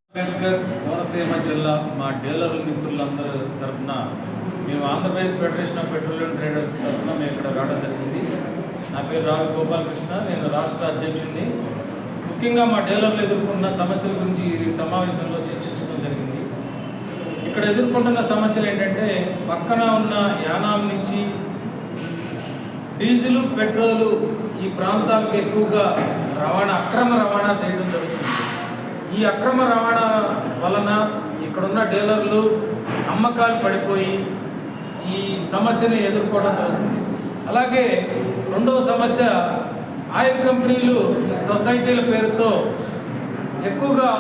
అంబేద్కర్ కోనసీమ జిల్లా మా డీలర్ల మిత్రులందరి తరఫున మేము Andhra Pradesh federation of petroleum traders తరఫున మేము ఇక్కడ రావడం జరిగింది. నా పేరు రావి గోపాలకృష్ణ, నేను రాష్ట్ర అధ్యక్షుడిని. ముఖ్యంగా మా డీలర్లు ఎదుర్కొంటున్న సమస్యల గురించి ఈ సమావేశంలో చర్చించడం జరిగింది. ఇక్కడ ఎదుర్కొంటున్న సమస్యలు ఏంటంటే, పక్కన ఉన్న యానాం నుంచి డీజిల్, పెట్రోలు ఈ ప్రాంతాలకు ఎక్కువగా అక్రమ రవాణా చేయడం జరుగుతుంది. ఈ అక్రమ రవాణా వలన ఇక్కడున్న డీలర్లు అమ్మకాలు పడిపోయి ఈ సమస్యని ఎదుర్కోవడం జరుగుతుంది. అలాగే రెండవ సమస్య, ఆయిల్ కంపెనీలు సొసైటీల పేరుతో ఎక్కువగా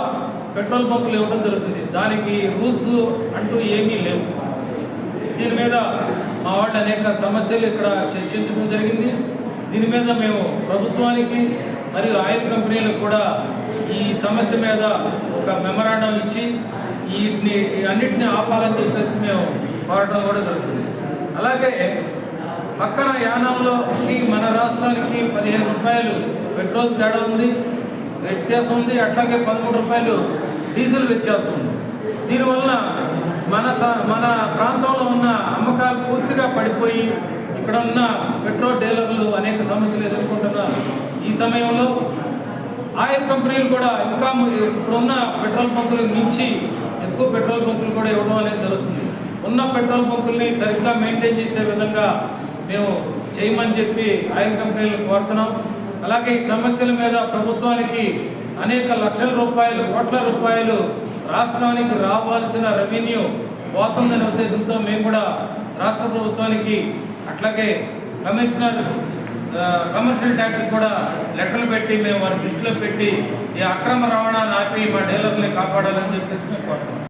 పెట్రోల్ బంకులు ఇవ్వడం జరుగుతుంది. దానికి రూల్స్ అంటూ ఏమీ లేవు. దీని మీద మా వాళ్ళు అనేక సమస్యలు ఇక్కడ చర్చించడం జరిగింది. దీని మీద మేము ప్రభుత్వానికి మరియు ఆయిల్ కంపెనీలకు కూడా ఈ సమస్య మీద ఒక మెమరాండం ఇచ్చి అన్నిటినీ ఆపాలని చెప్పేసి మేము కోరడం కూడా జరుగుతుంది. అలాగే పక్కన యానంలోకి మన రాష్ట్రానికి 15 రూపాయలు పెట్రోల్ తేడా ఉంది, వ్యత్యాసం ఉంది. అట్లాగే 13 రూపాయలు డీజిల్ వ్యత్యాసం ఉంది. దీనివల్ల మన ప్రాంతంలో ఉన్న అమ్మకాలు పూర్తిగా పడిపోయి ఇక్కడ ఉన్న పెట్రోల్ డీలర్లు అనేక సమస్యలు ఎదుర్కొంటున్న ఈ సమయంలో ఆయిల్ కంపెనీలు కూడా ఇంకా ఇప్పుడున్న పెట్రోల్ బంకులకు మించి ఎక్కువ పెట్రోల్ బంకులు కూడా ఇవ్వడం అనేది జరుగుతుంది. ఉన్న పెట్రోల్ బంకుల్ని సరిగ్గా మెయింటైన్ చేసే విధంగా మేము చేయమని చెప్పి ఆయిల్ కంపెనీలను కోరుతున్నాం. అలాగే ఈ సమస్యల మీద ప్రభుత్వానికి అనేక లక్షల రూపాయలు, కోట్ల రూపాయలు రాష్ట్రానికి రావాల్సిన రెవెన్యూ పోతుందనే ఉద్దేశంతో మేము కూడా రాష్ట్ర ప్రభుత్వానికి అట్లాగే కమర్షియల్ ట్యాక్స్ కూడా లెక్కలు పెట్టి మేము వారి దృష్టిలో పెట్టి ఈ అక్రమ రవాణాను ఆపి మా డీలర్ని కాపాడాలని చెప్పేసి మేము కోరుతున్నాం.